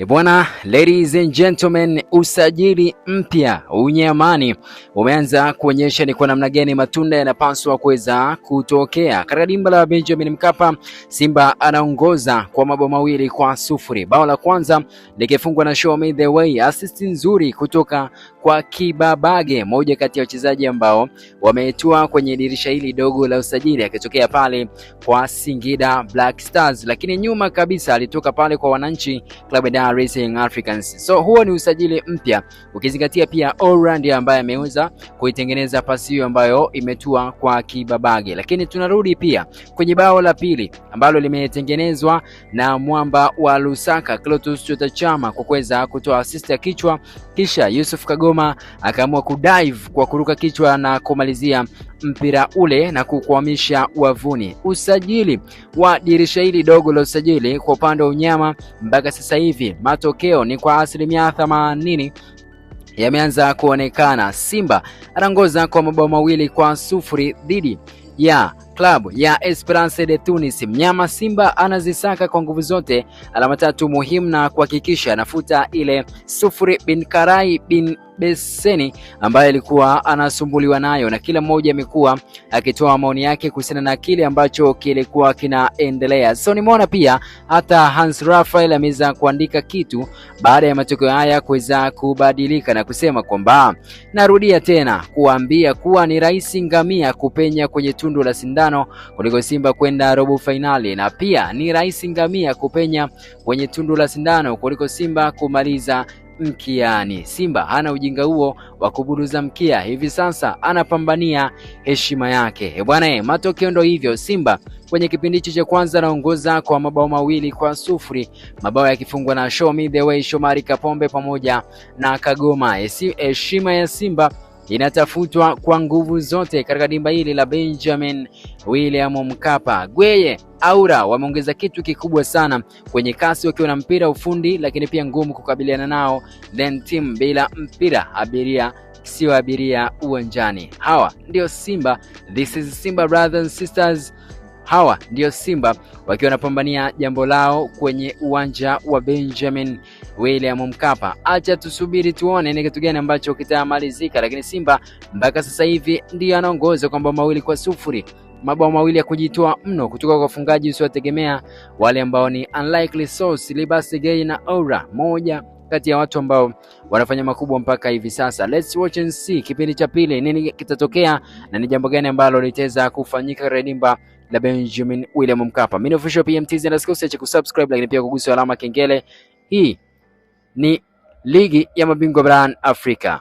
Bwana, ladies and gentlemen, usajili mpya unyamani umeanza kuonyesha ni kwa namna gani matunda yanapaswa kuweza kutokea. Katika dimba la Benjamin Mkapa, Simba anaongoza kwa mabao 2-0. Bao la kwanza likifungwa na Show Me The Way, assist nzuri kutoka kwa Kibabage, moja kati ya wachezaji ambao wametua kwenye dirisha hili dogo la usajili, akitokea pale kwa Singida Black Stars, lakini nyuma kabisa alitoka pale kwa Wananchi Club Dar es Salaam Africans. So huo ni usajili mpya, ukizingatia pia Orland ambaye ameweza kuitengeneza pasi hiyo ambayo imetua kwa Kibabage. Lakini tunarudi pia kwenye bao la pili ambalo limetengenezwa na mwamba wa Lusaka Clatous Chota Chama kwa kuweza kutoa assist ya kichwa, kisha Yusuf Kagoma akaamua kudive kwa kuruka kichwa na kumalizia mpira ule na kukwamisha wavuni. Usajili wa dirisha hili dogo la usajili kwa upande wa unyama mpaka sasa hivi matokeo ni kwa 80% yameanza kuonekana. Simba anaongoza kwa mabao 2-0 dhidi ya klabu ya Esperance de Tunis. Mnyama Simba anazisaka kwa nguvu zote alama 3 muhimu na kuhakikisha anafuta ile sufuri bin Karai bin Beseni ambaye alikuwa anasumbuliwa nayo, na kila mmoja amekuwa akitoa maoni yake kuhusiana na kile ambacho kilikuwa kinaendelea. So nimeona pia hata Hans Raphael ameweza kuandika kitu baada ya matokeo haya kuweza kubadilika na kusema kwamba, narudia tena kuambia kuwa ni rahisi ngamia kupenya kwenye tundu la sindano kuliko Simba kwenda robo finali, na pia ni rahisi ngamia kupenya kwenye tundu la sindano kuliko Simba kumaliza mkiani. Simba hana ujinga huo wa kuburuza mkia, hivi sasa anapambania heshima yake. Bwana, matokeo ndio hivyo. Simba kwenye kipindi cha kwanza anaongoza kwa mabao 2-0, mabao yakifungwa na Show Me The Way, Shomari Kapombe pamoja na Kagoma. Heshima ya Simba inatafutwa kwa nguvu zote katika dimba hili la Benjamin William Mkapa. Gweye Aura wameongeza kitu kikubwa sana kwenye kasi wakiwa na mpira, ufundi, lakini pia ngumu kukabiliana nao. Then team bila mpira, abiria sio abiria uwanjani. Hawa ndio Simba. This is Simba brothers and sisters. Hawa ndio Simba wakiwa wanapambania jambo lao kwenye uwanja wa Benjamin William Mkapa. Acha tusubiri tuone ni kitu gani ambacho kitamalizika, lakini Simba mpaka sasa hivi ndio anaongoza kwa mabao 2-0. Mabao 2 ya kujitoa mno kutoka kwa wafungaji usiotegemea, wale ambao ni unlikely source, Libasi Gay na Aura, moja kati ya watu ambao wanafanya makubwa mpaka hivi sasa. Let's watch and see kipindi cha pili nini kitatokea na ni jambo gani ambalo litaweza kufanyika redimba la Benjamin William Mkapa. Mimi official PMTZ, na usiache kusubscribe lakini pia kugusa alama kengele. Hii ni ligi ya mabingwa barani Afrika.